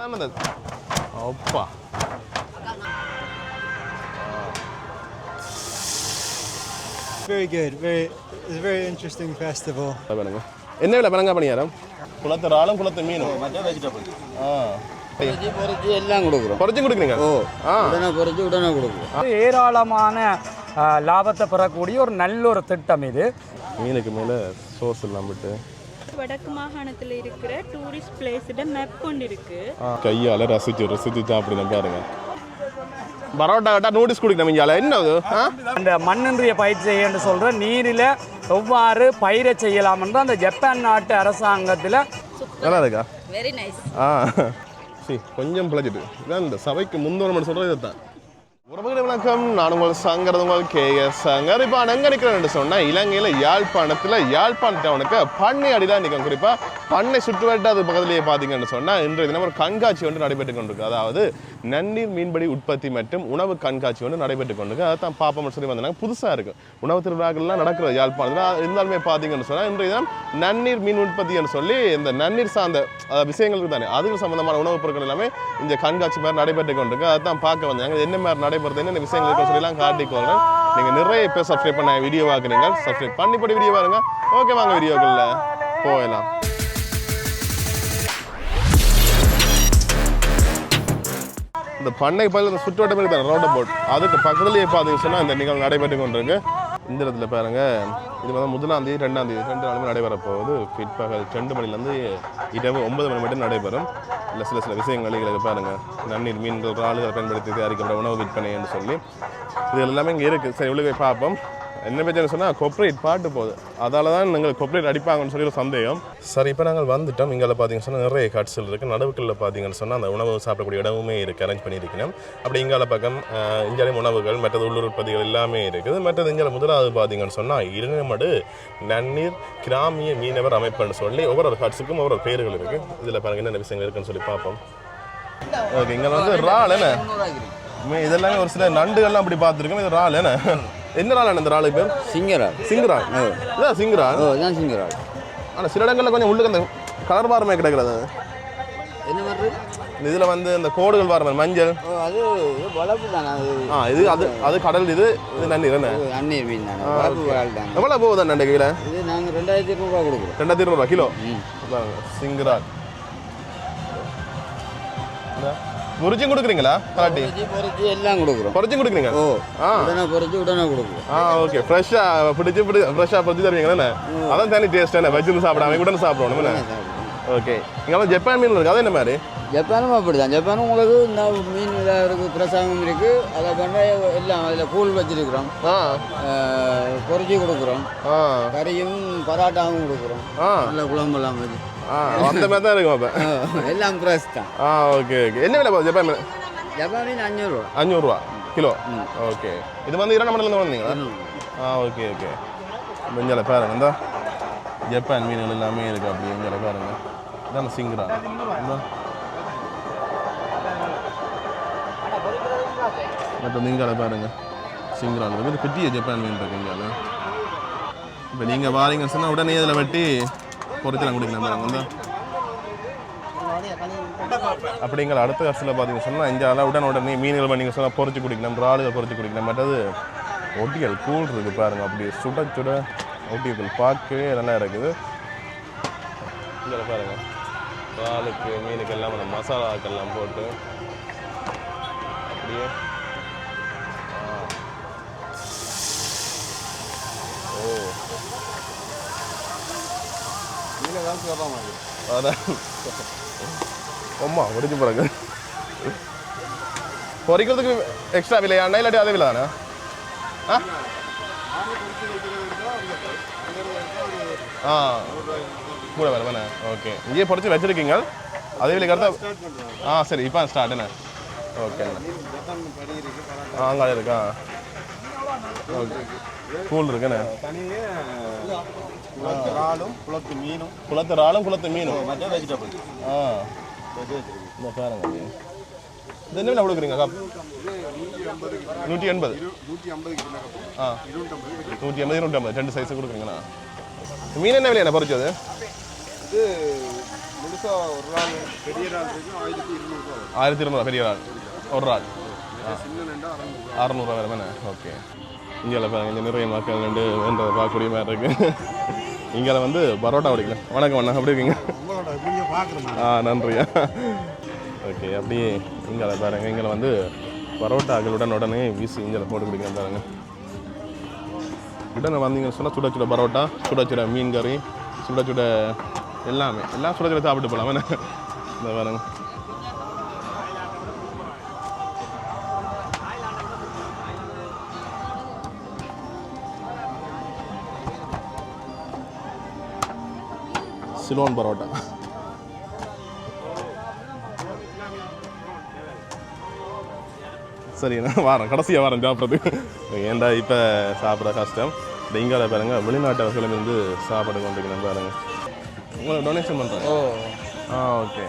இதானது அப்பா Very good. It's a very interesting festival. என்ன விலை பனங்கா பணியாரம் குளத்து இறாலும் குளத்து மீனும் மற்ற வெஜிடபிள் பொறிச்சு எல்லாம் கொடுக்குறோம். குறைச்சி கொடுக்குறீங்க உடனே பொறிச்சு உடனே கொடுக்குறோம். ஏராளமான லாபத்தை பெறக்கூடிய ஒரு நல்ல ஒரு திட்டம் இது. மீனுக்கு மேலே சோஸ் எல்லாம் விட்டு வடக்கு மாகாணத்தில் இருக்கிற டூரிஸ்ட் பிளேஸோட மேப் கொண்டு இருக்கு. கையால் ரசிச்சு சாப்பிடுங்க பாருங்க. பரோட்டா கட்டா நோட்டீஸ் கொடுக்கணும் இங்கே என்ன அந்த மண்ணின்றிய பயிர் செய்ய என்று சொல்கிற நீரில் எவ்வாறு பயிரை செய்யலாம் என்று அந்த ஜப்பான் நாட்டு அரசாங்கத்தில் நல்லா இருக்கா வெரி நைஸ். சரி கொஞ்சம் பிழைச்சிட்டு இதான் இந்த சபைக்கு முன்னோரம் சொல்கிறது இதுதான். உறவுகளை வணக்கம், நான் உங்கள் சங்கர் உங்கள் KS சங்கர். இப்போ நான் எங்கே நிற்கிறேன்னு சொன்னால் இலங்கையில் யாழ்ப்பாணத்தில் யாழ்ப்பாண டவுனுக்கு பண்ணை அடிதான் நிற்கும். குறிப்பாக பண்ணை சுற்றுவட்ட அது பக்கத்திலேயே பார்த்தீங்கன்னு சொன்னால் இன்றைய தினம் ஒரு கண்காட்சி ஒன்று நடைபெற்று கொண்டிருக்கு. அதாவது நன்னீர் மீன்பிடி உற்பத்தி மற்றும் உணவு கண்காட்சி ஒன்று நடைபெற்று கொண்டிருக்கு. அதை தான் பார்ப்போம்னு சொல்லி வந்தாங்க. புதுசாக இருக்கும் உணவு திருவிழாக்கள்லாம் நடக்கிறது யாழ்ப்பாணத்தில். இருந்தாலுமே பார்த்தீங்கன்னு சொன்னால் இன்றைய தினம் நன்னீர் மீன் உற்பத்தின்னு சொல்லி இந்த நன்னீர் சார்ந்த விஷயங்களுக்கு தானே அதுக்கு சம்மந்தமான உணவுப் பொருட்கள் எல்லாமே இந்த கண்காட்சி மாதிரி நடைபெற்று கொண்டிருக்கு. அதை தான் பார்க்க வந்தாங்க. என்ன மாதிரி நடைபெறுது என்ன விஷயங்கள் இருக்க சொல்லலாம் காட்டிக்கொள்றேன். நீங்கள் நிறைய பேர் சப்ஸ்கிரைப் பண்ண வீடியோ பார்க்குறீங்க, சப்ஸ்கிரைப் பண்ணிப்படி வீடியோ பாருங்க. ஓகே வாங்க வீடியோக்களில் போகலாம். இந்த பண்ணை பயில சுற்றுவட்டம் இருக்குது ரோட்டை போட் அதுக்கு பக்கத்துலேயே பார்த்தீங்கன்னு சொன்னால் இந்த நிகழ்வு நடைபெற்று கொண்டிருக்கு. இந்த இடத்துல பாருங்க இது வந்து 1ஆம் தேதி 2ஆம் தேதி 2 நாளுமே நடைபெற போகுது. பிற்பகல் 2 மணிலேருந்து இரவு 9 மணி மட்டும் நடைபெறும். இல்லை சில விஷயங்களுக்கு பாருங்க நன்னீர் மீன்கள் ஆளுகளை பயன்படுத்தி தயாரிக்கப்பட்ட உணவு விற்பனை என்று சொல்லி இது எல்லாமே இங்கே இருக்குது. சரி உள்ளே பார்ப்போம். என்ன பிரச்சனை சொன்னால் கொப்ரேட் பாட்டு போகுது, அதால தான் நாங்கள் கொப்ரேட் அடிப்பாங்கன்னு சொல்லி ஒரு சந்தேகம். சரி இப்போ நாங்கள் வந்துட்டோம். இங்கே பார்த்தீங்கன்னு சொன்னால் நிறைய கட்சிகள் இருக்குது. நடுவுகளில் பார்த்தீங்கன்னு சொன்னால் அந்த உணவு சாப்பிடக்கூடிய இடமுமே இருக்குது, அரேஞ்ச் பண்ணியிருக்கணும். அப்படி இங்கால பக்கம் இந்தியாவின் உணவுகள் மற்றது உள்ளூர் உற்பத்திகள் எல்லாமே இருக்குது. மற்றது இங்கே முதலாவது பார்த்தீங்கன்னு சொன்னால் இரநமடு நன்னீர் கிராமிய மீனவர் அமைப்புன்னு சொல்லி ஒவ்வொரு கட்சிக்கும் ஒவ்வொரு பேர்கள் இருக்குது. இதில் பாருங்கள் என்னென்ன விஷயங்கள் இருக்குன்னு சொல்லி பார்ப்போம். ஓகே இங்கே வந்து இறால் என்ன இதெல்லாமே ஒரு சில நண்டுகள்லாம் அப்படி பார்த்துருக்கோம். இது இறால் என்ன இறால் இந்த இறால் பேர் சிங்கரால். சிங்கரால் இதான் சிங்கரால். இதுதான் சிங்கரால். ஆனால் சில இடங்களில் கொஞ்சம் உள்ளுக்கு அந்த கலர் பாரமே கிடைக்கிறது. என்ன மாதிரி இதில் வந்து இந்த கோடுகள் பாருங்க மஞ்சள் அது வளர்ப்பு தானே அது. இது அது கடல் இது நன்னீர் என்ன நன்னீர் மீன் தானே வளர்ப்பு தான். எவ்வளோ போகுது நண்டு கிலோ? இது நாங்கள் 2200 கொடுக்குறோம். 2200 கிலோ சிங்கரால். பொரிச்சும் கொடுக்குறீங்களா? கலாட்டி பொரிச்சு எல்லாம் கொடுக்குறோம். பொரிச்சும் கொடுக்குறீங்க? உடனே பொரிச்சு உடனே கொடுக்குறோம். ஓகே ஃப்ரெஷ்ஷாக ஃப்ரெஷ்ஷாக பொரிச்சு தருவீங்க தானே? அதான் தனி டேஸ்ட் என்ன வச்சு சாப்பிடாம உடனே சாப்பிடணும். ஓகே இங்கே ஜப்பான் மீன் இருக்குது, அது என்ன மாதிரி? ஜப்பானும் அப்படி தான். ஜப்பானும் உங்களுக்கு இந்த மீன் இதாக இருக்குது, பிரசாதம் இருக்குது. அதை பண்ண எல்லாம் அதில் கூழ் வச்சுருக்குறோம், பொரிச்சு கொடுக்குறோம். கறியும் பராட்டாவும் கொடுக்குறோம். நல்ல குழம்பெல்லாம் வச்சு அந்த மாதிரி தான் இருக்கும். அப்போ எல்லாம் ஃப்ரெஷ் தான். ஓகே ஓகே என்ன விலை போகுது ஜப்பான் மீன்? ஜப்பான் மீன் 500 ரூபா. 500 ரூபா கிலோ. ஓகே இது வந்து இரண்டாமடலேருந்து வந்தீங்களா? ஓகே ஓகே இங்கே பாருங்க இந்த ஜப்பான் மீன்கள் எல்லாமே இருக்குது. அப்படி இங்கே பாருங்க இதான் சிங்கரா. மற்ற நீங்கால பாருங்க சிங்கரால் வந்து பெரிய ஜப்பான் மீன் இருக்கு இங்கால. இப்போ நீங்கள் வாரீங்கன்னு சொன்னால் உடனே இதில் வெட்டி பொறிச்சலாம் குடிக்கலாம் பாருங்க. அப்படிங்கிற அடுத்த வருஷத்தில் பார்த்தீங்கன்னு சொன்னால் இங்கே உடனே மீன்கள் பண்ணிங்க சொன்னால் பொறிச்சு குடிக்கலாம், இறாலுகள் பொறிச்சு குடிக்கலாம். மற்றது ஒட்டிகள் கூழ் இருக்குது பாருங்க, அப்படி சுட சுட ஒட்டிகள் பார்க்கவே நல்லா இருக்குது. இங்கே பாருங்க இறாலுக்கு மீனுக்கு எல்லாம் அந்த மசாலாக்கெல்லாம் போட்டு அப்படியே அதான் அம்மா முடிஞ்சு போகிறாங்க. பொறிக்கிறதுக்கு எக்ஸ்ட்ரா விலையாண்ணா இல்லாட்டி அதே விலை தானே? கூட வேலை தானே? ஓகே இங்கேயே பொறிச்சு வச்சுருக்கீங்க அதே விலை கரெக்டாக? சரி இப்போ ஸ்டார்ட் என்ன? ஓகே அங்கே இருக்கா? ஓகே கூல் இருக்குண்ணே. குளத்து மீனும் மற்ற வெஜிடபிள் இந்த பாருங்க. இது என்ன கொடுக்குறீங்க? 180 250 2 சைஸு கொடுக்குறீங்கண்ணா. மீன் என்ன விலையா பொறிச்சது? இது முழு 1200 பெரிய ஆள் ஒரு ஆள் 600 வேறு தானே ஓகே இங்கே பாருங்க இங்கே நிறைய மக்கள் ரெண்டு வேண்டதை பார்க்கக்கூடிய மாதிரி இருக்கு இங்கே வந்து பரோட்டா பிடிக்கல வணக்கம் அண்ணா எப்படி இருக்கீங்க நன்றியா ஓகே அப்படியே இங்கே பாருங்க இங்கே வந்து பரோட்டாக்களுடன் உடனே வீசி இங்கே போட்டு குடிக்க பாருங்க உடனே வந்தீங்கன்னு சொன்னால் சுட சுட பரோட்டா சுட சுட மீன் கறி சுட சுட எல்லாமே எல்லாம் சுட சுட சாப்பிட்டு போகலாம் இந்த பாருங்க சிலோன் பரோட்டா சரி நான் வாரேன் கடைசியாக வாரேன் சாப்பிட்றதுக்கு ஏன்டா இப்போ சாப்பிட கஷ்டம் இந்த இங்கால பாருங்க வெளிநாட்டு வசூலிருந்து சாப்பாடு கொண்டிருக்கிறேன் பாருங்க உங்களுக்கு டொனேஷன் பண்ணுறேன் ஓகே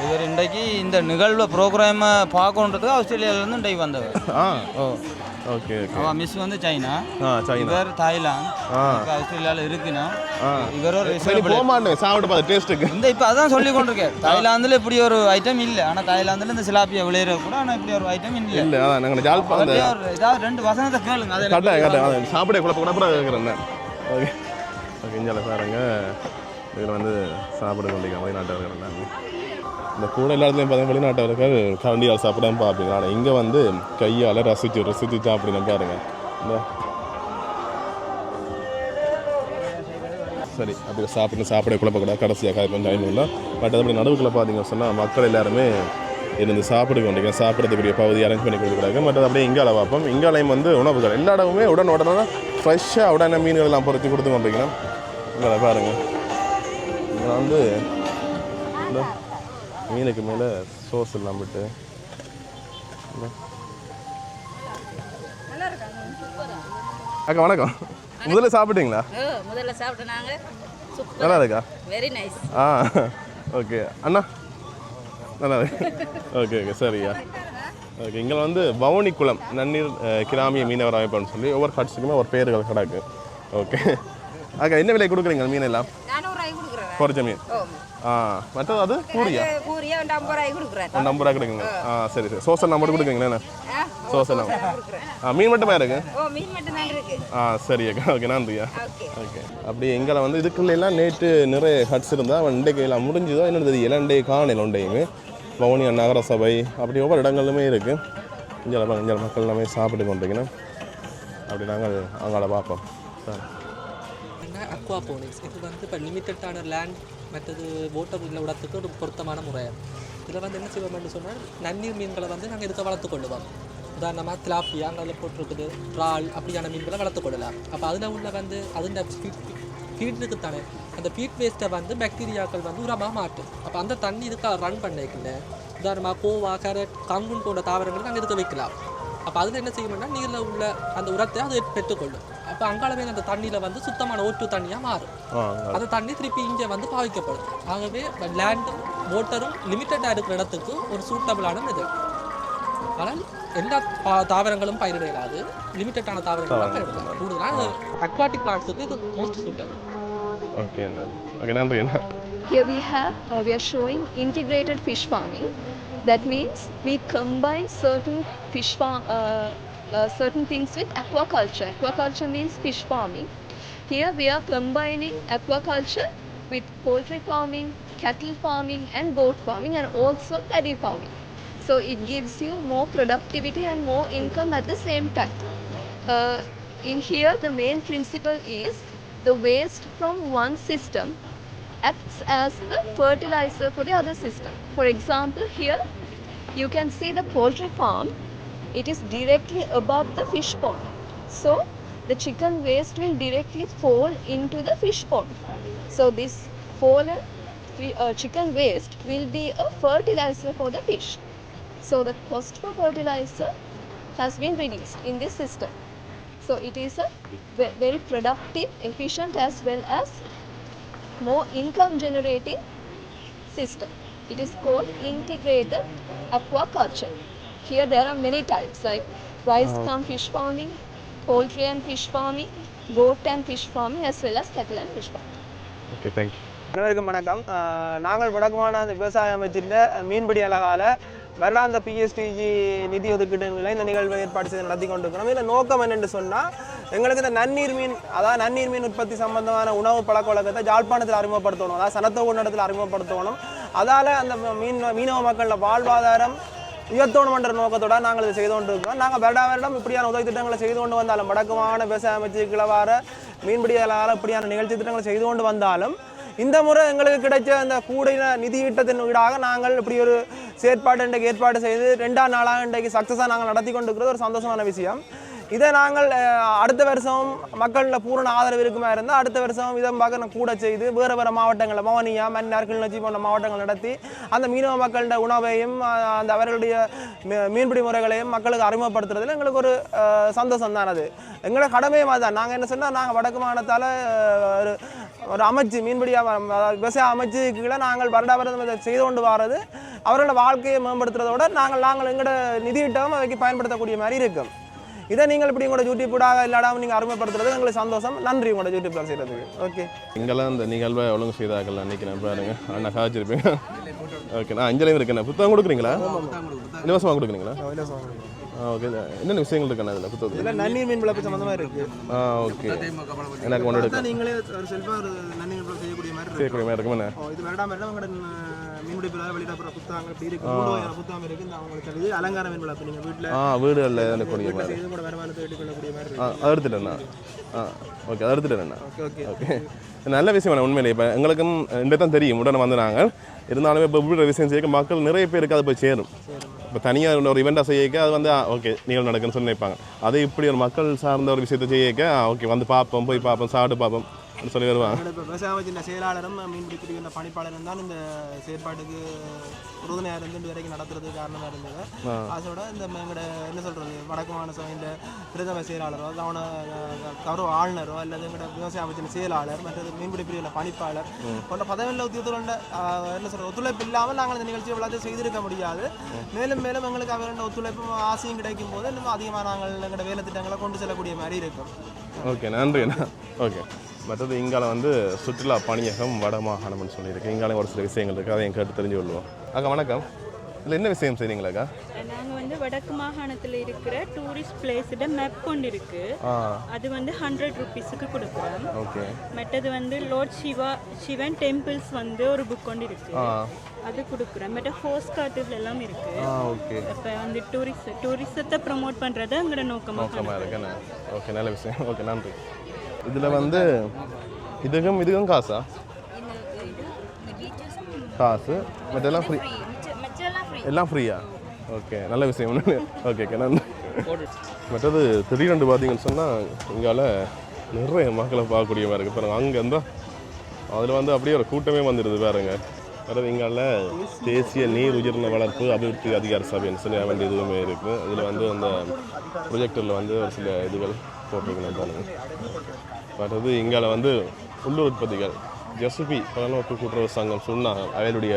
இவர் இன்றைக்கு இந்த நிகழ்வு ப்ரோக்ராமை பார்க்கணுன்றதுக்கு ஆஸ்திரேலியாவிலேருந்து இன்றைக்கு வந்தவர் ஓகே அவன் மிஸ் வந்து சைனா சைனா இவர் தாய்லாந்து ஆஸ்திரேலியாவில் இருக்குன்னா இவர் ஒரு போக மாட்டேன் சாப்பிட்டு பார்த்து டேஸ்ட்டுக்கு இந்த இப்போ அதான் சொல்லி கொண்டிருக்கேன் தாய்லாந்தில் இப்படி ஒரு ஐட்டம் இல்லை ஆனால் தாய்லாந்தில் இந்த சிலாப்பியா விளையிற கூட ஆனால் இப்படி ஒரு ஐட்டம் இல்லை இல்லை அதான் நாங்கள் ஜாழ்ப்பாணம் ஏதாவது 2 வசனத்தை கேளுங்க அதை கரெக்டாக சாப்பிட குழப்ப இருக்கிறேன் ஓகே ஓகே இங்கே பாருங்க இதில் வந்து சாப்பிட கொண்டிருக்கேன் வெளிநாட்டவர்கள் இந்த கூட எல்லாத்துலேயும் பார்த்தீங்கன்னா வெளிநாட்டவர்கள் கரண்டியால் சாப்பிடாம பார்ப்பீங்க ஆனால் இங்கே வந்து கையால் ரசித்து சாப்பிடணும் பாருங்க இந்த சரி அப்படி சாப்பிட குழப்பக்கூடாது கடைசியாக காய்ப்பு டைம் இல்லை பட் அப்படி நடுவுக்குள்ளே பார்த்தீங்கன்னு சொன்னால் மக்கள் எல்லாருமே இருந்து சாப்பிட கொண்டிருக்கேன் சாப்பிட்றதுக்குரிய பகுதி அரேஞ்ச் பண்ணி கொடுக்குறாங்க மற்றது அப்படியே இங்கால பார்ப்போம் இங்காலையும் வந்து உணவுகள் எல்லா இடமுமே உடனே ஃப்ரெஷ்ஷாக உடனே மீன்கள் எல்லாம் பொறுத்து கொடுத்து கொண்டிருக்கணும் இங்கே பாருங்கள் இங்கே வந்து இந்த மீனுக்கு மேலே சோஸ் எல்லாம் விட்டு அக்கா வணக்கம் முதல்ல சாப்பிட்டீங்களா முதல்ல சாப்பிட்டோம் நல்லா இருக்கா வெரி நைஸ் ஓகே அண்ணா நல்லா இருக்கு ஓகே சரியா ஓகே இங்கே வந்து பவனிக்குளம் நன்னீர் கிராமிய மீனவர் அமைப்புன்னு சொல்லி ஒவ்வொரு ஹட்ஸுக்குமே ஒரு பேர்கள் கிடக்கு ஓகே அக்கா என்ன விலை கொடுக்குறீங்க மீன் எல்லாம் 400 கொடுக்குறேன் பொரிச்ச மீன் மற்றது அது பூரியா பூரியா 50 கொடுக்குறேன் 50 கொடுக்குங்க சரி சோசல் நம்பர் கொடுக்குறீங்களா சோசல் மீன் மட்டுமே இருக்கு மீன் மட்டும் தான் இருக்கு சரி அக்கா ஓகே நன்றியா ஓகே அப்படி எங்களை வந்து இதுக்குள்ளெல்லாம் நேற்று நிறைய ஹட்ஸ் இருந்தால் இன்றைக்கு எல்லாம் முடிஞ்சுதோ என்னது தெரியல இன்றைக்கு காணையில் ஒன்றையுமே வவுனியா நகர சபை அப்படி ஒவ்வொரு இடங்களுமே இருக்குது இங்கே மக்கள் எல்லாமே சாப்பிட்டு கொண்டிருக்கணும் அப்படி நாங்கள் அங்கால பார்ப்போம் சார் அக்வாபோனிக்ஸ் இது வந்து இப்போ லிமிட்டடான லேண்ட் மற்றது வாட்டர் உள்ள விடத்துக்கு ஒரு பொருத்தமான முறையாக இதில் வந்து என்ன செய்வோம்னு சொன்னால் நன்னீர் மீன்களை வந்து நாங்கள் இதுக்கு வளர்த்து கொள்ளுவோம் உதாரணமாக திலாப்பியா அதில் போட்டிருக்குது இறால் அப்படியான மீன்களை வளர்த்து கொள்ளலாம் அப்போ அதில் உள்ள வந்து அது ஃபீட்டுக்கு தானே அந்த ஃபீட் வேஸ்ட்டை வந்து பாக்டீரியாக்கள் வந்து உரமாக மாட்டும் அப்போ அந்த தண்ணி இதுக்கு ரன் பண்ணிக்கல உதாரணமாக கோவா கேரட் கங்குன் போன்ற தாவரங்களை நாங்கள் இதுக்கு வைக்கலாம் அப்போ அதில் என்ன செய்யணும்னா நீரில் உள்ள அந்த உரத்தை அது பெற்றுக்கொள்ளும் அப்போ அங்காளவே அந்த தண்ணியில் வந்து சுத்தமான ஓட்டு தண்ணியாக மாறும் அந்த தண்ணி திருப்பி இங்கே வந்து பாவிக்கப்படும் ஆகவே லேண்டும் வாட்டரும் லிமிட்டடாக இருக்கிற இடத்துக்கு ஒரு சூட்டபிளான இது ஆனால் எல்லா தாவரங்களும் பயிரிடலாது லிமிட்டடான தாவரங்களும் பயிரிடலாம் கூடுதலாக அக்வாட்டிக் பிளான்ட்ஸுக்கு இது மோஸ்ட் சூட்டபிள் ஓகே ஓகே நன்றி என்ன Here we are showing integrated fish farming. That means we combine certain certain things with aquaculture. Aquaculture means fish farming. Here we are combining aquaculture with poultry farming, cattle farming and goat farming and also paddy farming. So it gives you more productivity and more income at the same time. In here the main principle is the waste from one system acts as the fertilizer for the other system. For example, here you can see the poultry farm. It is directly above the fish pond. So the chicken waste will directly fall into the fish pond. So this fallen chicken waste will be a fertilizer for the fish. So the cost for fertilizer has been reduced in this system. So it is a very productive, efficient as well as more income generating system. It is called integrated aquaculture. Here there are many types like rice farm fish farming, poultry and fish farming, goat and fish farming as well as cattle and fish farming. Okay, thank you. அனைவருக்கும் வணக்கம். நாங்கள் வடக்குமான விவசாய அமைச்சின் மீன்பிடி அலகால வருடாந்த பிஎஸ்டிஜி நிதி ஒதுக்கீடுகளை இந்த நிகழ்வை ஏற்பாடு செய்து நடத்தி கொண்டிருக்கிறோம். இதில் நோக்கம் என்னென்று சொன்னால் எங்களுக்கு இந்த நன்னீர் மீன் உற்பத்தி சம்பந்தமான உணவு பழக்க வழக்கத்தை யாழ்ப்பாணத்தில் அறிமுகப்படுத்தணும், அதாவது சனத்தொகுப்பு இடத்தில் அறிமுகப்படுத்தணும். அதால் அந்த மீனவ மக்களோட வாழ்வாதாரம் உயர்த்தணும் என்ற நோக்கத்தோட நாங்கள் இதை செய்து கொண்டு இருக்கிறோம். நாங்கள் வருடம் இப்படியான உதவி திட்டங்களை செய்து கொண்டு வந்தாலும் வடக்குமான விவசாய அமைச்சு கிளவார மீன்பிடி அலகால இப்படியான நிகழ்ச்சி திட்டங்களை செய்து கொண்டு வந்தாலும் இந்த முறை எங்களுக்கு கிடைச்ச அந்த கூடிய நிதி ஈட்டத்தின் வீடாக நாங்கள் இப்படி ஒரு செயற்பாடு இன்றைக்கு ஏற்பாடு செய்து 2ஆம் நாளாக இன்றைக்கு சக்ஸஸாக நாங்கள் நடத்தி கொண்டிருக்கிறது ஒரு சந்தோஷமான விஷயம். இதை நாங்கள் அடுத்த வருஷம் மக்களில் பூரண ஆதரவு இருக்குமா இருந்தால் அடுத்த வருஷம் இதை பார்க்க கூட செய்து வேறு மாவட்டங்களில் மவனியா, மன்னார், கிளிநொச்சி போன்ற மாவட்டங்கள் நடத்தி அந்த மீனவ மக்களோட உணவையும் அந்த அவர்களுடைய மீன்பிடி முறைகளையும் மக்களுக்கு அறிமுகப்படுத்துறதுல எங்களுக்கு ஒரு சந்தோஷம் தான். அது எங்களோட கடமையும் அதுதான். நாங்கள் என்ன சொன்னால் நாங்கள் வடக்கு மாநிலத்தால் ஒரு அமைச்சு மீன்பிடி விவசாய அமைச்சுக்கு கீழே நாங்கள் வருடம் இதை செய்து கொண்டு வர்றது அவர்களோட வாழ்க்கையை மேம்படுத்துறதோட நாங்கள் எங்களோட நிதியிட்டம் அதைக்கு பயன்படுத்தக்கூடிய மாதிரி இருக்கும். இதை நீங்கள் இப்படி உங்களோட யூடியூப்டாக இல்லாடாமல் நீங்கள் அருமைப்படுத்துறது எங்களுக்கு சந்தோஷம். நன்றி உங்களோட யூடியூப்பில் செய்கிறதுக்கு. ஓகே, இங்கெல்லாம் இந்த நிகழ்வை ஒழுங்கு செய்தார்கள் அன்றைக்கி நான் பாருங்க அண்ணா காய்ச்சிருப்பேன். ஓகே, நான் அஞ்சலையும் இருக்கேன். புத்தகம் கொடுக்குறீங்களா? இலவசமாக கொடுக்குறீங்களா? ஓகே, என்னென்ன விஷயங்கள் இருக்குண்ணா இதில் புத்தகத்தில்? இல்லை, நன்னீர் மீன் வளர்ப்பு சம்மந்தமாக இருக்குது. ஓகே, எனக்கு ஒன்று எடுத்து நீங்களே ஒரு செல்ஃபாக ஒரு நன்னீர் மீன் செய்யக்கூடிய மாதிரி இருக்குமே. இது வேண்டாம் உங்களோட மீன்பிடி வெளியிடப்படுற புத்தகங்கள் இப்படி இருக்குது. 3000 புத்தகம் இருக்குது. இந்த அவங்களுக்கு இது அலங்கார மீன் வளர்ப்பு நீங்கள் வீட்டில் வீடுகளில் கூடிய மாதிரி இது கூட வருமானத்தை எடுத்துக்கொள்ளக்கூடிய மாதிரி அதை எடுத்துட்டேண்ணா. ஓகே, அதை எடுத்துட்டேண்ணா. ஓகே ஓகே, நல்ல விஷயம் உண்மையிலே. இப்போ எங்களுக்கும் இன்றைய தான் தெரியும் உடனே வந்து நாங்கள் இருந்தாலுமே இப்போ இப்படி விஷயம் செய்ய மக்கள் நிறைய பேருக்கு அது போய் சேரும். இப்போ தனியாக ஒரு இவெண்ட்டாக செய்யக்க அது வந்து ஓகே நீங்கள் நடக்குன்னு சொல்லி நினைப்பாங்க. அதே இப்படி ஒரு மக்கள் சார்ந்த ஒரு விஷயத்தை செய்யக்க ஓகே வந்து பார்ப்போம், போய் பார்ப்போம், சாப்பிட்டு பார்ப்போம் சொல்லி வருவாங்க. இப்போ விவசாய அமைச்சின் செயலாளரும் மீன்பிடி பிரிவின் பணிப்பாளரும் தான் இந்த செயற்பாட்டுக்கு உறுதுணையாக இருந்து இது வரைக்கும் நடத்துறதுக்கு காரணமாக இருந்தது. அதோட இந்த எங்களோட என்ன சொல்கிறது வடக்கு மாநில இந்த பிரதம செயலாளரோ அவனை கௌரவ ஆளுநரோ அல்லது எங்களோட விவசாய அமைச்சின் செயலாளர் மற்றது மீன்பிடி பிரிவில் பணிப்பாளர் போன்ற பதவியில் உத்தியோகத்தோட என்ன சொல்கிறது ஒத்துழைப்பு இல்லாமல் நாங்கள் இந்த நிகழ்ச்சியை எல்லாத்தையும் செய்திருக்க முடியாது. மேலும் மேலும் எங்களுக்கு அவர்களோட ஒத்துழைப்பும் ஆசையும் கிடைக்கும் போது இன்னும் அதிகமாக நாங்கள் எங்களோட வேலை திட்டங்களை கொண்டு செல்லக்கூடிய மாதிரி இருக்கும். ஓகே, நன்றிண்ணா. ஓகே, மற்றது இங்கால வந்து சுற்றுலா பணியகம் வடமாகாணம்னு சொல்லியிருக்கு. இங்கால ஒரு சில விஷயங்கள் இருக்குது, அதையும் கேட்டு தெரிஞ்சு கொள்வோம். அக்கா வணக்கம். இதில் என்ன விஷயம் செய்றீங்களாக்கா? நாங்கள் வந்து வடக்கு மாகாணத்தில் இருக்கிற டூரிஸ்ட் பிளேஸோட மேப் கொண்டு இருக்கு. அது வந்து 100 ரூபீஸுக்கு கொடுக்குறோம். ஓகே, மற்றது வந்து லார்ட் சிவன் டெம்பிள்ஸ் வந்து ஒரு புக் கொண்டு இருக்கு, அது கொடுக்குறோம். மற்ற போஸ்ட் கார்டுகள் எல்லாம் இருக்கு. ஓகே, இப்போ வந்து டூரிசத்தை ப்ரமோட் பண்ணுறது எங்களோட நோக்கமாக இருக்குண்ணே. ஓகே, நல்ல விஷயம். ஓகே, நன்றி. இதில் வந்து இதுக்கும் காசா? காசு மற்றெல்லாம் ஃப்ரீ? எல்லாம் ஃப்ரீயா? ஓகே, நல்ல விஷயம். ஓகே, நன்றி. மற்றது திடீரென்று பார்த்தீங்கன்னு சொன்னால் இங்கால நிறைய மக்களை பார்க்கக்கூடிய மாதிரி இருக்குது பாருங்கள். அங்கே இருந்தால் அதில் வந்து அப்படியே ஒரு கூட்டமே வந்துடுது பாருங்க. அதாவது இங்கால தேசிய நீர் உயிரின வளர்ப்பு அபிவிருத்தி அதிகார சபைன்னு சொல்லி வேண்டிய இதுவுமே இருக்குது. இதில் வந்து அந்த ப்ரொஜெக்டரில் வந்து ஒரு சில இதுகள் போட்டிருக்கணும் பாருங்கள். மற்றது இங்கால வந்து உள்ளூர் உற்பத்திகள் ஜெசுபி பலநோக்கு கூட்டுறவு சங்கம் சொன்னாங்க அவையுடைய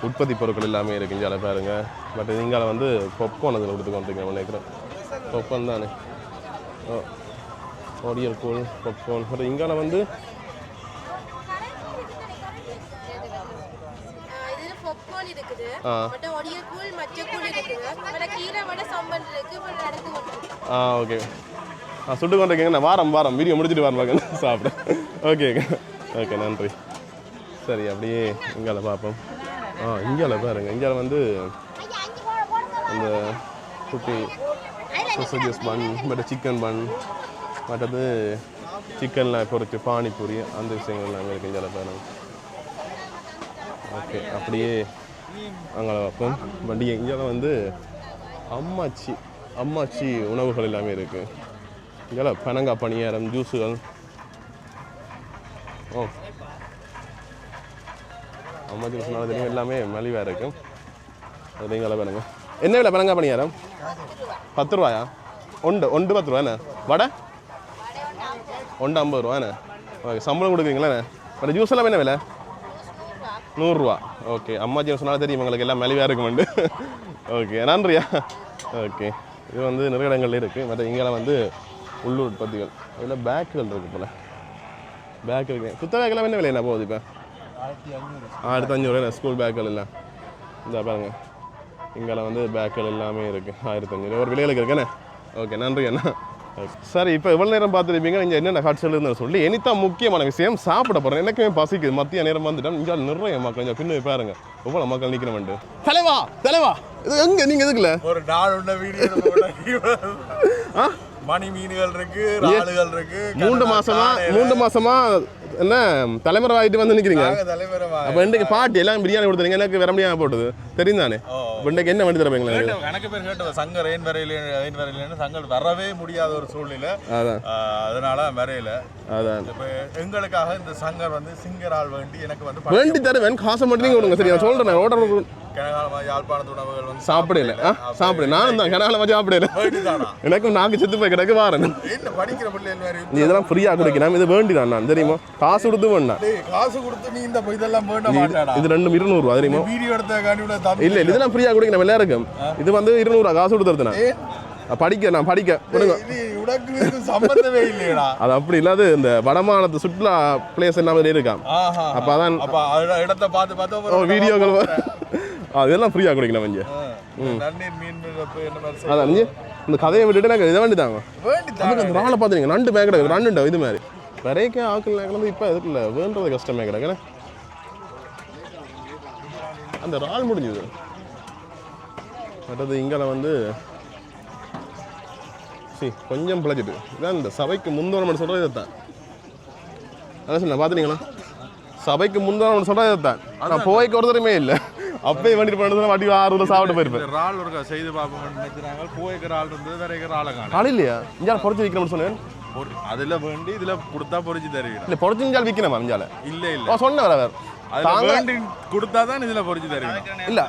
உற்பத்தி பொருட்கள் எல்லாமே இருக்குது இங்கால பாருங்கள். பட் இங்கால வந்து பொப்கார்ன் அதில் கொடுத்துக்கொண்டிருக்கேன் நினைக்கிறேன். பொப்கார்ன் தானே, ஒடியல் கூழ் பொப்கார்ன். பட் இங்கால வந்து ஓகே சுட்டு கொண்டிருக்கீங்க. நான் வாரம் வீடியோ முடிச்சுட்டு வரேன் சாப்பிட. ஓகே ஓகே, நன்றி. சரி, அப்படியே இங்கால பார்ப்போம். இங்கால பாருங்க. இங்கால வந்து அந்த குட்டி சொசேஜஸ் பன், மற்ற சிக்கன் பன், மற்றது சிக்கன்லாம் பொறிச்சு பானிபூரி அந்த விஷயங்கள்லாம் இருக்குது இங்கால பாருங்க. ஓகே, அப்படியே அங்கே பார்ப்போம். வண்டி இங்கால வந்து அம்மாச்சி உணவுகள் எல்லாமே இருக்குது. இங்கே பனங்காய் பணியாரம், ஜூஸுகள். அம்மாச்சி சொன்னாலும் தெரியும் எல்லாமே மலிவாக இருக்கும். அது இங்கே பாருங்க. என்ன விலை பனங்காய் பணியாரம்? 10 ரூபாயா? ஒன்று 10 ரூபாண்ணே. வடை ஒன்று 50 ரூபாண்ணே. ஓகே, சம்பளம் கொடுக்குறீங்களாண்ணே. அந்த ஜூஸ் எல்லாம் என்ன விலை? 100 ரூபா. ஓகே, அம்மாச்சி சொன்னாலும் தெரியும் எங்களுக்கு எல்லாம் மலிவாக இருக்குமெண்டு. ஓகே, நன்றியா. ஓகே, இது வந்து நிறைய இடங்கள்ல இருக்குது. மற்ற இங்கெல்லாம் வந்து உள்ளூர் உற்பத்திகள். அதில் பேக்குகள் இருக்குது போல். பேக் இருக்குது. குத்த பேக்கெல்லாம் என்ன விலை என்ன போகுது இப்போ? 1500 ஸ்கூல் பேக்குகள் எல்லாம் இந்த பாருங்க இங்கெல்லாம் வந்து பேக்குகள் எல்லாமே இருக்குது 1500 ஒரு விலைகளுக்கு இருக்குண்ணே ஓகே நன்றி அண்ணா சரி இப்போ எவ்வளோ நேரம் பார்த்துருப்பீங்க நீங்கள் என்னென்ன காட்சிகள் இருந்தாலும் சொல்லி இனித்தான் முக்கியமான விஷயம் சாப்பிட போகிறேன் எனக்குமே பசிக்குது மத்திய நேரம் வந்துட்டோம் இங்கே நிறைய மக்கள் கொஞ்சம் பின்னு பாருங்க எவ்வளோ மக்கள் நிற்கணும்ண்டு தலைவா இது எங்கே நீங்கள் எதுக்குல ஒரு நாள் உள்ள வீடியோ மணி மீன்கள் இருக்கு ராடுகள் இருக்கு 3 மாசமா என்ன தலைமுறை ஆகிட்டு வந்து நிற்கிறீங்க அப்போ இன்றைக்கு பாட்டி எல்லாம் பிரியாணி கொடுத்துருங்க எனக்கு வேற முடியாமல் போட்டது தெரியும் தானே இன்றைக்கு என்ன வண்டி தரப்பீங்களா எனக்கு பேர் கேட்டது சங்கர் ஏன் வரையிலேன்னு சங்கர் வரவே முடியாத ஒரு சூழ்நிலை அதனால வரையில அதான் இப்போ எங்களுக்காக இந்த சங்கர் வந்து சிங்கரால் வேண்டி எனக்கு வந்து வேண்டி தருவேன் காசை மட்டும் நீங்கள் கொடுங்க சரியா சொல்கிறேன் ஓட்டர் கனகாலமா யாழ்ப்பாணத்து உணவுகள் வந்து சாப்பிடல நானும் தான் கனகாலமா சாப்பிடல எனக்கும் நாக்கு செத்து போய் கிடக்கு வாரேன் என்ன படிக்கிற பிள்ளைகள் நீ இதெல்லாம் ஃப்ரீயாக கொடுக்கலாம் இது வேண்டிதான் நான் தெரியுமா காசு கொடுத்து வேண்டாம் காசு கொடுத்து நீ இந்த இதெல்லாம் வேண்ட மாட்டாடா இது 200 ரூபா தெரியுமா வீடியோ எடுத்த காண்டி இல்ல இதெல்லாம் ஃப்ரீயாக கொடுக்கணும் எல்லாருக்கும் இது வந்து 200 காசு கொடுத்துருது நான் படிக்க கொடுங்க சம்பந்தமே இல்லையடா அது அப்படி இல்லாத இந்த வடமானத்து சுற்றுலா பிளேஸ் என்ன மாதிரி இருக்கான் அப்போ அதான் இடத்தை பார்த்து வீடியோக்கள் அதெல்லாம் ஃப்ரீயாக கொடுக்கலாம் கொஞ்சம் அதான் இந்த கதையை விட்டுட்டு எனக்கு இதை வேண்டிதாங்க அந்த ராளை பார்த்துருங்க நண்டு பேக் கிடக்கு நண்டு இது மாதிரி வரைக்கே ஆக்கள் வந்து இப்போ எதுக்குல்ல வேண்டது கஷ்டமே கிடக்குண்ணே அந்த ரால் முடிஞ்சுது மற்றது இங்கே வந்து கொஞ்சம் பிழைச்சிட்டு இதான் இந்த சபைக்கு முந்தோரம் சொல்கிறது இதைத்தான் அதான் சொன்ன பார்த்துட்டீங்களா சபைக்கு முந்தோரம் சொல்கிறது இதைத்தான் நான் போய்க்கு ஒருத்தருமே இல்லை அப்பயே வண்டிட்டு போனது வாட்டி 6 சாப்பிட்டு போயிருப்பேன் ரால் ஒரு செய்து பார்ப்போம்னு நினைக்கிறாங்க போய்க்கு ரால் இருந்தது வேற ராலை காணும் ரால் இல்லையா இஞ்சால் பொறிச்சு விற்கணும்னு சொன்னேன் அதில் வேண்டி இதில் கொடுத்தா பொறிச்சு தருவீங்க இல்லை பொறிச்சு இஞ்சால் விற்கணுமா இஞ்சால இல்லை சொன்னேன் வேற அதில் வேண்டி கொடுத்தா தான் இதில் பொறிச்சு தருவீங்க இல்லை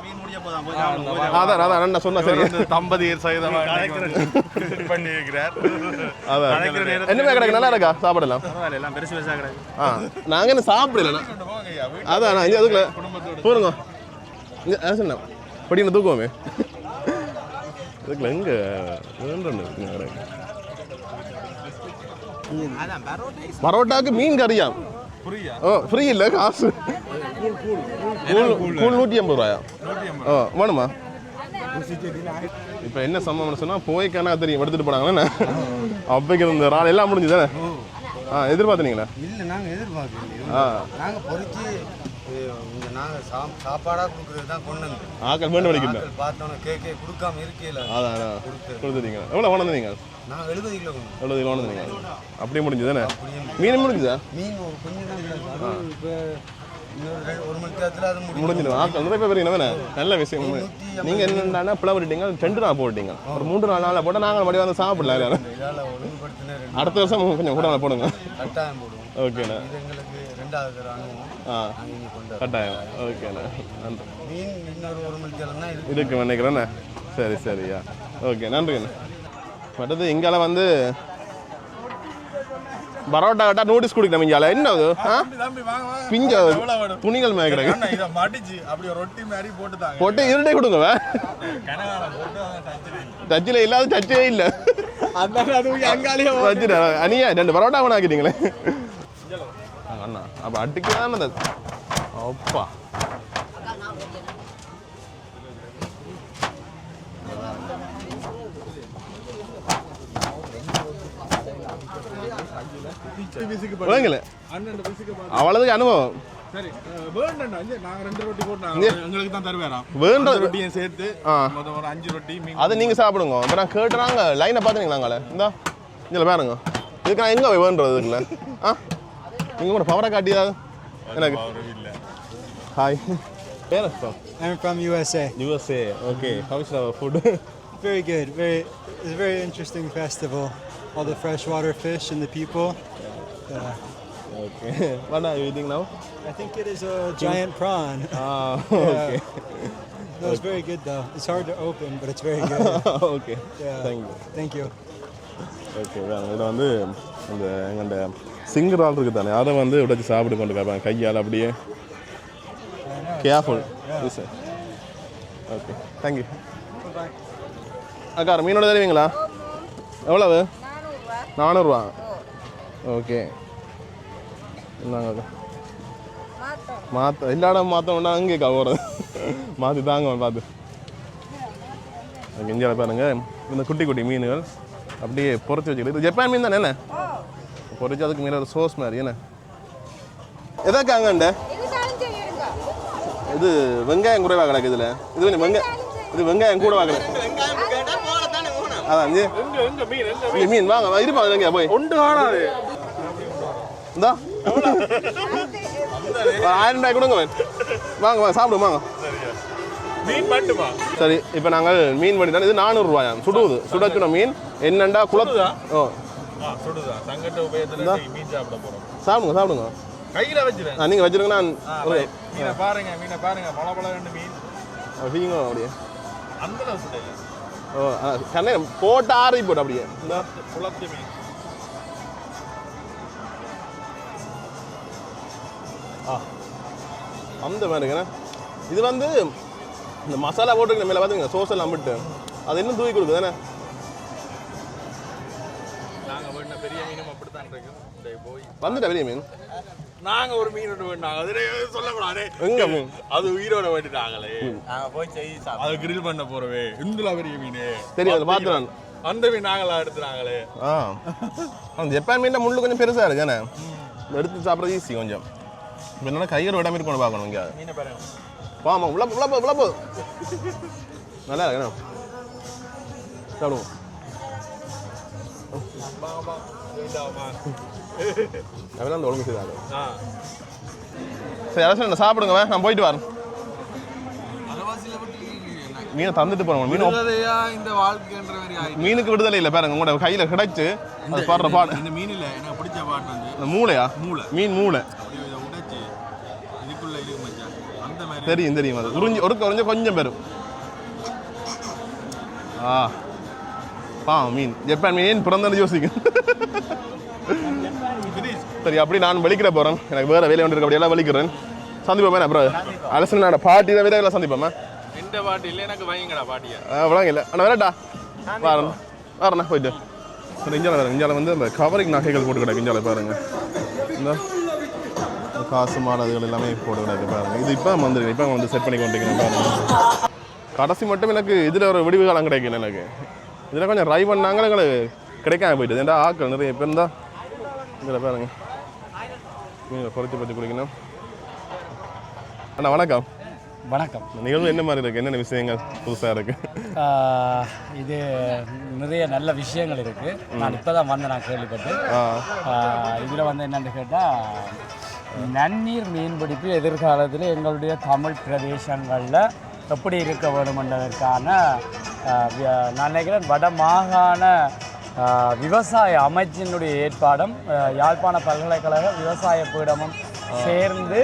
அதான் நான் சொன்னா சரி தம்பதியர் சகிதமாக பண்ணி வைக்கிறார் அதான் என்ன கிடக்கு நல்லா இருக்கா சாப்பிடலாம் எல்லாம் பெருசு பெருசாக கிடக்கு நாங்கள் என்ன சாப்பிடல அதான் நான் அதுக்குள்ள போருங்க சொன்னேன் படின்னு தூக்குவோமே இதுக்குள்ள எங்க பரோட்டாக்கு மீன் கறியா ஃப்ரீ இல்லை காசு கூழ் 150 ரூபாயா வேணுமா இப்போ என்ன சம்பவம்னு சொன்னால் போய்க்கானா தெரியும் எடுத்துகிட்டு போனாங்களே அப்பைக்கு இந்த ரால் எல்லாம் முடிஞ்சு தானே எதிர்பார்த்தீங்களா இல்லை நாங்கள் எதிர்பார்க்கல நாங்கள் பொறிச்சு நாங்கள் சாப்பாடாக கொடுக்குறது தான் கொண்டு வந்து ஆக்கள் வேண்டு வலிக்கிட்டேன் பார்த்தோன்னே கேக்கே கொடுக்காம இருக்கல அதான் கொடுத்துட்டீங்க எவ்வளோ கொண்டு நான் 70 கிலோ 70 கிலோ கொண்டு அப்படியே முடிஞ்சு தானே மீன் முடிஞ்சுதா மீன் ஒரு கொஞ்சம் தான் இப்போ ஒரு மணி நேரத்தில் அது முடிஞ்சிடும் ஆக்கள் நிறைய பேர் என்ன நல்ல விஷயம் நீங்கள் என்னென்னா பிளவரிட்டீங்க 2 நாள் போட்டீங்க ஒரு 3-4 நாளில் போட்டால் நாங்கள் மறுபடியும் வந்து சாப்பிடலாம் எல்லாரும் அடுத்த வருஷம் கொஞ்சம் கூட போடுங்க கட்டாயம் போடுவோம் ஓகேண்ணா எங்களுக்கு 2வது அனுபவம் கட்டாயம் ஓகேண்ணா நன்றி மீன் இன்னொரு ஒரு மணி நேரம் தான் இருக்கு நினைக்கிறேண்ணே சரியா ஓகே நன்றிண்ணா மற்றது இங்கால வந்து பரோட்டா கட்டா நோட்டீஸ் குடிக்கணும் இங்கால என்ன அது பிஞ்ச துணிகள் மேய்க்கிறாங்க போட்டு இருட்டே கொடுங்க டச்சில் இல்லாத டச்சே இல்லை அனியா 2 பரோட்டா வேணா ஆக்கிட்டீங்களே அண்ணா அப்போ அடிக்கதான் அந்த அப்பா அவ்வளவுக்கு அனுபவம் சரி நாங்க 2 ரொட்டி போட்டோம் உங்களுக்கு தான் தருவேன் வேண்ட ரொட்டியும் சேர்த்து ஒரு 5 ரொட்டி அதை நீங்க சாப்பிடுங்க இப்போ நான் கேட்டுறாங்க லைனை பார்த்துனீங்களாங்களே இந்தா இதில் பாருங்க இதுக்கு நான் எங்கே வேண்டுறது இதுக்குள்ள நீங்கள் கூட பவரை காட்டியாது எனக்கு ஹாய் பேர் I'm from USA. USA, okay. How is our food? Very good. It's a very interesting festival. All the freshwater fish and the people. Okay. What are you eating now? I think it is a giant prawn. Okay. That was very good though. It's hard to open, but it's very good. Okay. Yeah. Thank you. Okay, இதில் வந்து அந்த எங்கள்ட singer ஆள் இருக்குது தானே அதை வந்து உடைச்சி சாப்பிட்டு கொண்டு கேட்பாங்க கையால் அப்படியே கேர்ஃபுல் சார் ஓகே தேங்க்யூ அக்கா மீனோட தருவீங்களா எவ்வளவு 400 ஓகே இந்தாங்க அக்கா மாற்ற எல்லா இடம் மாற்றோம்னா அங்கே கவரம் மாற்றி தாங்க பார்த்து. இந்தியாவில் பாருங்க இந்த குட்டி குட்டி மீன்கள் அப்படியே பொறிச்சு வச்சுக்கிட்டு. இது ஜப்பான் மீன் தானே என்ன பொறிச்சு அதுக்கு மேலே ஒரு சோஸ் மாதிரி என்ன எதாக்காங்கண்ட இது வெங்காயம் குறைவாக கிடக்கு இதில். இது கொஞ்சம் இது வெங்காயம் கூட வாங்கல. அதான் மீன் வாங்க இருப்பா எங்க போய் ஒன்று காணாது. இந்தா 1000 ரூபாய் கொடுங்க வாங்க வாங்க சாப்பிடுவோம் வாங்க. மீன் மட்டுமா? சரி இப்போ நாங்கள் மீன் பண்ணிட்டோம். இது 400 ரூபாயா சுடுவது சுடச்சுட மீன் என்னண்டா குளத்து. ஓ சுடுதா சங்கட்ட உபயோகத்தில் மீன் சாப்பிட போகிறோம். சாப்பிடுங்க சாப்பிடுங்க கையில் வச்சுருங்க. நீங்கள் வச்சுருங்க. நான் மீனை பாருங்க பல ரெண்டு மீன் அப்படிங்க அப்படியே அந்த சுடையில. ஓ கண்ணே போட்டு ஆறி போட்டு அப்படியே இந்த குளத்து மீன். அந்த மாதிரிங்கண்ணா இது வந்து இந்த மசாலா போட்டுருக்க மேலே பார்த்துங்க சோஸ் எல்லாம் விட்டு அது இன்னும் தூக்கி கொடுக்குது தானே. நாங்கள் வேணா பெரிய மீனும் அப்படித்தான் இருக்கு போய் வந்துட்டா பெரிய மீன். நாங்கள் ஒரு மீனோட வேண்டாம் அதில் சொல்லக்கூடாது. எங்க மீன் அது உயிரோட வேண்டிட்டாங்களே. நாங்கள் போய் அதை கிரில் பண்ண போறவே இந்துலா பெரிய மீன் தெரியும் அதில் பார்த்துறான். அந்த மீன் நாங்களா எடுத்துனாங்களே. அந்த ஜப்பான் மீன் முள்ளு கொஞ்சம் பெருசாக இருக்கு தானே எடுத்து சாப்பிட்றது ஈஸி கொஞ்சம். இப்போ என்னன்னா கையோட விடாம இருக்கணும் பார்க்கணும் இங்கே. மீனை பாருங்க வாமா உள்ள நல்லா இருக்குண்ணா சாப்பிடுவோம். அதெல்லாம் அந்த ஒழுங்கு செய்தாங்க. சரி அரசு சாப்பிடுங்க நான் போயிட்டு வரேன். மீனை தந்துட்டு போறோம். மீன் இந்த வாழ்க்கைன்ற மீனுக்கு விடுதலை இல்லை பாருங்க உங்களோட கையில கிடைச்சு அது பாடுற பாடு. இந்த மீனில் எனக்கு பிடிச்ச பாட்டு வந்து இந்த மூளையா மீன் மூளை உடைச்சு இதுக்குள்ள இருக்கு மச்சான். அந்த மாதிரி தெரியும் தெரியும் அது உறிஞ்சி உறிஞ்ச கொஞ்சம் பெரும். மீன் ஜப்பான் மீன் பிறந்தது யோசிக்க. சரி அப்படி நான் வெளிக்கிற போறேன். எனக்கு வேற வேலை ஒன்று இருக்கு அப்படியெல்லாம் வெளிக்கிறேன். சந்திப்போமே அப்புறம் அலசனோட பாட்டி தான் விட சந்திப்போமே. இந்த பாட்டி இல்லை எனக்கு வாங்கிங்கடா பாட்டியா அவ்வளோங்க இல்லை ஆனால் வேறடா வரண்ணா போயிட்டு. சரி இஞ்சால வேறு இஞ்சால வந்து அந்த கவரிங் நகைகள் போட்டு கிடக்கு. இஞ்சால பாருங்க இந்த காசு மாடதுகள் எல்லாமே போட்டு கிடக்கு பாருங்க. இது இப்போ வந்துருக்கு. இப்போ வந்து செட் பண்ணி கொண்டிருக்கேன் பாருங்க. கடைசி மட்டும் எனக்கு இதில் ஒரு விடிவு காலம் கிடைக்கல. எனக்கு இதில் கொஞ்சம் ட்ரை பண்ணாங்க எங்களுக்கு கிடைக்காம போயிட்டு. ஏன்டா ஆக்கள் நிறைய இப்போ இருந்தால் இதில் பாருங்க நீங்கள் குறைச்சி பற்றி குடிக்கணும். அண்ணா வணக்கம். வணக்கம். நிகழ்வு என்ன மாதிரி இருக்குது? என்னென்ன விஷயங்கள் புதுசாக இருக்குது? இது நிறைய நல்ல விஷயங்கள் இருக்குது. நான் இப்போ தான் வந்து நான் கேள்விப்பட்டு இதில் வந்து என்னென்னு கேட்டால் நன்னீர் மீன்பிடிப்பு எதிர்காலத்தில் எங்களுடைய தமிழ் பிரதேசங்களில் எப்படி இருக்க வேண்டுமென்றதற்கான நான் நினைக்கிறேன் வட மாகாண விவசாய அமைச்சினுடைய ஏற்பாடும் யாழ்ப்பாண பல்கலைக்கழக விவசாய பீடமும் சேர்ந்து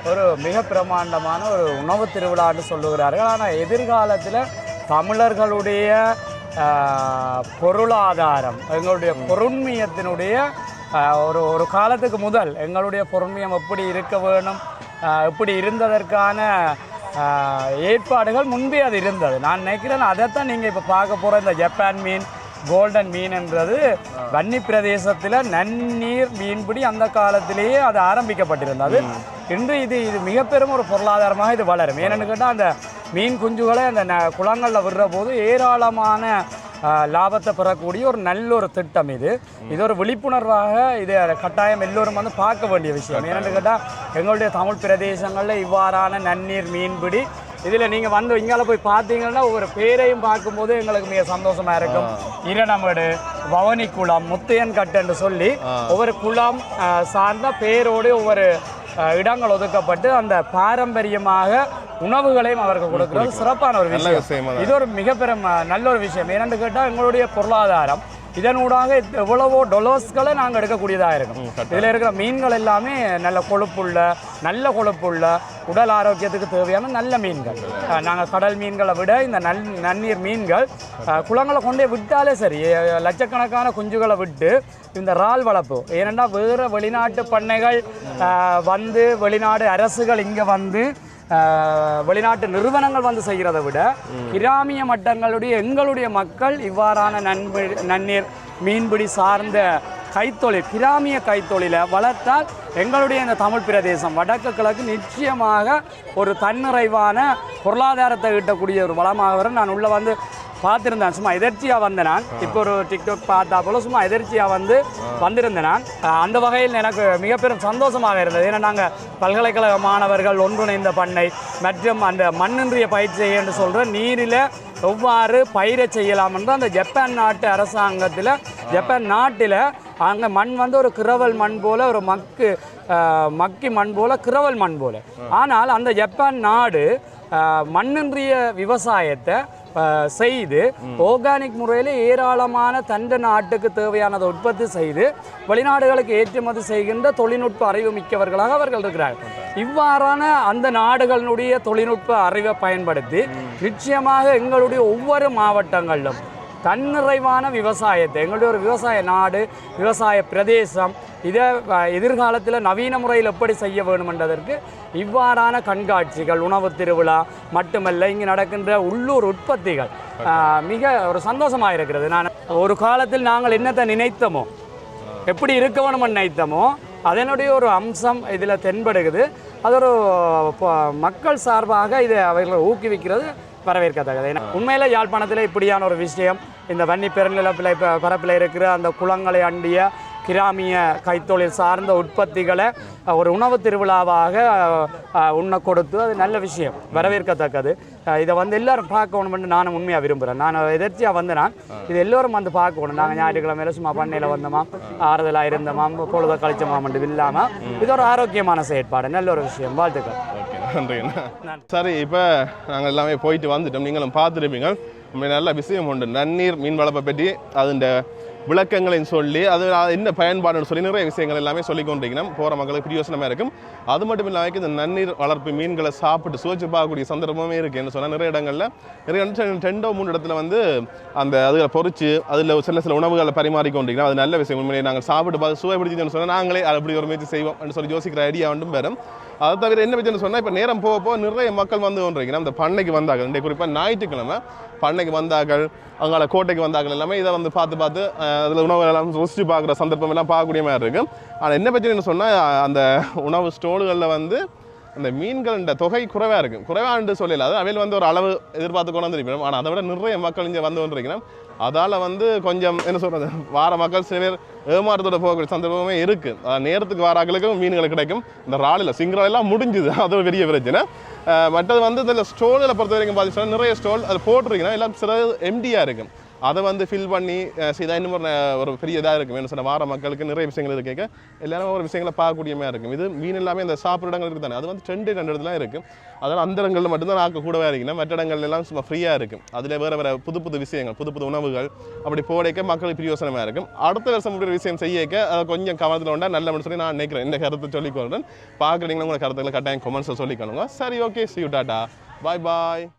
ஒரு மிக பிரமாண்டமான ஒரு உணவு திருவிழான்னு சொல்லுகிறார்கள். ஆனால் எதிர்காலத்தில் தமிழர்களுடைய பொருளாதாரம் எங்களுடைய பொருண்மையத்தினுடைய ஒரு காலத்துக்கு முதல் எங்களுடைய பொருண்மையம் எப்படி இருக்க வேணும் எப்படி இருந்ததற்கான ஏற்பாடுகள் முன்பே அது இருந்தது. நான் நினைக்கிறேன் அதைத்தான் நீங்கள் இப்போ பார்க்க போகிற இந்த ஜப்பான் மீன் கோல்டன் மீன் என்றது வன்னி பிரதேசத்தில் நன்னீர் மீன்பிடி அந்த காலத்திலேயே அது ஆரம்பிக்கப்பட்டிருந்தது. இன்று இது மிக பெரும் ஒரு பொருளாதாரமாக இது வளரும். ஏன்னு கேட்டால் அந்த மீன் குஞ்சுகளை அந்த குளங்களில் விடுற போது ஏராளமான லாபத்தை பெறக்கூடிய ஒரு நல்ல ஒரு திட்டம் இது. இது ஒரு விழிப்புணர்வாக இது கட்டாயம் எல்லோரும் வந்து பார்க்க வேண்டிய விஷயம். ஏன்னு கேட்டால் எங்களுடைய தமிழ் பிரதேசங்களில் இவ்வாறான நன்னீர் மீன்பிடி இதில் நீங்கள் வந்து இங்கால போய் பார்த்தீங்கன்னா ஒவ்வொரு பேரையும் பார்க்கும்போது எங்களுக்கு மிக சந்தோஷமாக இருக்கும். இரணமடு, பவனி குளம், முத்தையன் கட்டு என்று சொல்லி ஒவ்வொரு குளம் சார்ந்த பேரோடு ஒவ்வொரு இடங்கள் ஒதுக்கப்பட்டு அந்த பாரம்பரியமாக உணவுகளையும் அவர்கள் கொடுக்கிறது சிறப்பான ஒரு விஷயம். இது ஒரு மிகப்பெரும் நல்ல ஒரு விஷயம். ஏனென்று கேட்டால் எங்களுடைய பொருளாதாரம் இதனூடாக எவ்வளவோ டொலர்ஸ்களை நாங்கள் எடுக்கக்கூடியதாக இருக்கும். இதில் இருக்கிற மீன்கள் எல்லாமே நல்ல கொழுப்புள்ள உடல் ஆரோக்கியத்துக்கு தேவையான நல்ல மீன்கள். நாங்கள் கடல் மீன்களை விட இந்த நன்னீர் மீன்கள் குளங்களை கொண்டே விட்டாலே சரி லட்சக்கணக்கான குஞ்சுகளை விட்டு இந்த இறால் வளர்ப்பு. ஏனென்னா வேறு வெளிநாட்டு பண்ணைகள் வந்து வெளிநாடு அரசுகள் இங்கே வந்து வெளிநாட்டு நிறுவனங்கள் வந்து செய்கிறதை விட கிராமிய மட்டங்களுடைய எங்களுடைய மக்கள் இவ்வாறான நன்னீர் மீன்பிடி சார்ந்த கைத்தொழில் கிராமிய கைத்தொழிலை வளர்த்தால் எங்களுடைய இந்த தமிழ் பிரதேசம் வடக்கு கிழக்கு நிச்சயமாக ஒரு தன்னிறைவான பொருளாதாரத்தை ஈட்டக்கூடிய ஒரு வளமாக வரும். நான் உள்ளே வந்து பார்த்துருந்தேன், சும்மா எதிர்ச்சியாக வந்தேன். நான் இப்போ ஒரு டிக்டாக் பார்த்தா போல சும்மா எதிர்ச்சியாக வந்திருந்தேன். நான் அந்த வகையில் எனக்கு மிக பெரும் சந்தோஷமாக இருந்தது. ஏன்னா நாங்கள் பல்கலைக்கழக மாணவர்கள் ஒன்றிணைந்த பண்ணை மற்றும் அந்த மண்ணின்றிய பயிற்சி என்று சொல்கிற நீரில் எவ்வாறு பயிரை செய்யலாம் என்று அந்த ஜப்பான் நாட்டு அரசாங்கத்தில் ஜப்பான் நாட்டில் அங்கே மண் வந்து ஒரு கிரவல் மண் போல் ஒரு மக்கி மண் போல் கிரவல் மண் போல். ஆனால் அந்த ஜப்பான் நாடு மண்ணின்றிய விவசாயத்தை செய்து ஆர்கானிக் முறையில் ஏராளமான தண்ட நாட்டுக்கு தேவையானதை உற்பத்தி செய்து வெளிநாடுகளுக்கு ஏற்றுமதி செய்கின்ற தொழில்நுட்ப அறிவு மிக்கவர்களாக அவர்கள் இருக்கிறார்கள். இவ்வாறான அந்த நாடுகளுடைய தொழில்நுட்ப அறிவை பயன்படுத்தி நிச்சயமாக எங்களுடைய ஒவ்வொரு மாவட்டங்களிலும் தன்னிறைவான விவசாயத்தை எங்களுடைய ஒரு விவசாய நாடு விவசாய பிரதேசம் இதை எதிர்காலத்தில் நவீன முறையில் எப்படி செய்ய வேண்டும் என்பதற்கு இவ்வாறான கண்காட்சிகள் உணவு திருவிழா மட்டுமல்ல இங்கே நடக்கின்ற உள்ளூர் உற்பத்திகள் மிக ஒரு சந்தோஷமாக இருக்கிறது. நான் ஒரு காலத்தில் நாங்கள் என்னத்தை நினைத்தோமோ எப்படி இருக்க வேணும்னு நினைத்தோமோ அதனுடைய ஒரு அம்சம் இதில் தென்படுகிறது. அது ஒரு மக்கள் சார்பாக இதை அவர்களை ஊக்குவிக்கிறது வரவேற்கத்தக்கது. ஏன்னா உண்மையில் யாழ்ப்பாணத்தில் இப்படியான ஒரு விஷயம் இந்த வன்னி பெருநிலப்பில் பரப்பில் இருக்கிற அந்த குளங்களை அண்டிய கிராமிய கைத்தொழில் சார்ந்த உற்பத்திகளை ஒரு உணவு திருவிழாவாக உண்ண கொடுத்து அது நல்ல விஷயம் வரவேற்கத்தக்கது. இதை வந்து எல்லோரும் பார்க்கணும்னு நானும் உண்மையாக விரும்புகிறேன். நான் எதிர்த்தியாக வந்தேன், இது எல்லோரும் வந்து பார்க்கணும். நாங்கள் ஞாயிற்றுக்கிழமையில சும்மா பண்ணையில் வந்தோமா ஆறுதலாக இருந்தோமாம் பொழுத கழிச்சோமாம் இல்லாமல் இது ஒரு ஆரோக்கியமான செயற்பாடு, நல்ல ஒரு விஷயம். வாழ்த்துக்கள். சரி, இப்போ நாங்கள் எல்லாமே போயிட்டு வந்துட்டோம். நீங்களும் பார்த்துருப்பீங்க. நல்ல விஷயம் உண்டு. நன்னீர் மீன் வளர்ப்பை பற்றி அதுண்ட விளக்கங்களையும் சொல்லி அது என்ன பயன்பாடுன்னு சொல்லி நிறைய விஷயங்கள் எல்லாமே சொல்லி கொண்டிருக்கணும். போகிற மக்களுக்கு பிரியோசனமாக இருக்கும். அது மட்டும் இல்லாமல் இந்த நன்னீர் வளர்ப்பு மீன்களை சாப்பிட்டு சுவைச்சு பார்க்கக்கூடிய சந்தர்ப்பமே இருக்குன்னு சொன்னால் நிறைய இடங்களில் நிறைய 2-3 இடத்துல வந்து அந்த அதில் பொறிச்சு அதில் சில உணவுகளை பரிமாறிக்கொண்டிருக்கணும். அது நல்ல விஷயம். உண்மையிலே நாங்கள் சாப்பிட்டு பார்த்து சுவை பிடிச்சின்னு சொன்னால் நாங்களே அப்படி ஒரு முயற்சி செய்வோம் அப்படின்னு சொல்லி யோசிக்கிற ஐடியா வந்தும் வரும். அதை தவிர என்ன பிரச்சனை சொன்னால் இப்போ நேரம் போக நிறைய மக்கள் வந்து கொண்டிருக்கணும். அந்த பண்ணைக்கு வந்தார்கள், இன்றைக்கு குறிப்பாக ஞாயிற்றுக்கிழமை பண்ணைக்கு வந்தார்கள், அங்கால கோட்டைக்கு வந்தார்கள் எல்லாமே இதை வந்து பார்த்து அதில் உணவு எல்லாம் ருசிச்சு பார்க்குற சந்தர்ப்பம் எல்லாம் பார்க்கக்கூடிய மாதிரி இருக்கும். ஆனால் என்ன பிரச்சனைன்னு சொன்னால் அந்த உணவு ஸ்டோல்களில் வந்து அந்த மீன்களோட தொகை குறைவாக இருக்கும். குறைவான்னு சொல்லல, அது அவையில் வந்து ஒரு அளவு எதிர்பார்த்து கொண்டு வந்துருக்கணும். ஆனால் அதை விட நிறைய மக்கள் இங்கே வந்து கொண்டிருக்கணும். அதால் வந்து கொஞ்சம் என்ன சொல்கிறது, வார மக்கள் சில பேர் ஏமாற்றத்தோட போகக்கூடிய சந்தர்ப்பமே இருக்குது. நேரத்துக்கு வாராக்களுக்கும் மீன்கள் கிடைக்கும். இந்த ராலில் சிங்கராலெல்லாம் முடிஞ்சுது, அது ஒரு பெரிய பிரச்சனை. மற்றது வந்து இதில் ஸ்டோலில் பொறுத்த வரைக்கும் பார்த்தீங்கன்னா நிறைய ஸ்டோல் அது போட்டிருக்கீங்கன்னா எல்லாம் சில எம்டியாக இருக்கும். அதை வந்து ஃபில் பண்ணி இதாக இன்னும் ஒரு பெரிய இதாக இருக்கும். என்ன சொன்ன வார மக்களுக்கு நிறைய விஷயங்கள் இது கேட்க எல்லாரும் ஒரு விஷயங்களை பார்க்கக்கூடிய மாதிரி இருக்கும். இது மீன் எல்லாமே அந்த சாப்பிட்ற இடங்கள் இருக்குது தானே, அது வந்து 2 இடத்துல இருக்குது. அதனால் அந்த இடங்களில் மட்டும்தான் ஆக்க கூடவே இருக்குன்னா மற்ற இடங்கள் எல்லாம் சும்மா ஃப்ரீயாக இருக்கும். அதில் வேறு புது விஷயங்கள் புது உணவுகள் அப்படி போடைக்க மக்களுக்கு பிரியோசனமாக இருக்கும். அடுத்த வருஷம் இப்படி விஷயம் செய்யக்க அதை கொஞ்சம் கவனத்தில் உண்டா நல்ல சொல்லி நான் நினைக்கிறேன். இந்த கருத்தை சொல்லிக்கொள்கிறேன். பார்க்குறீங்களா உங்களை கருத்துக்களை கட்டாயம் கமெண்ட்ஸில் சொல்லிக்கணுங்க. சரி, okay, see you, Tata, bye.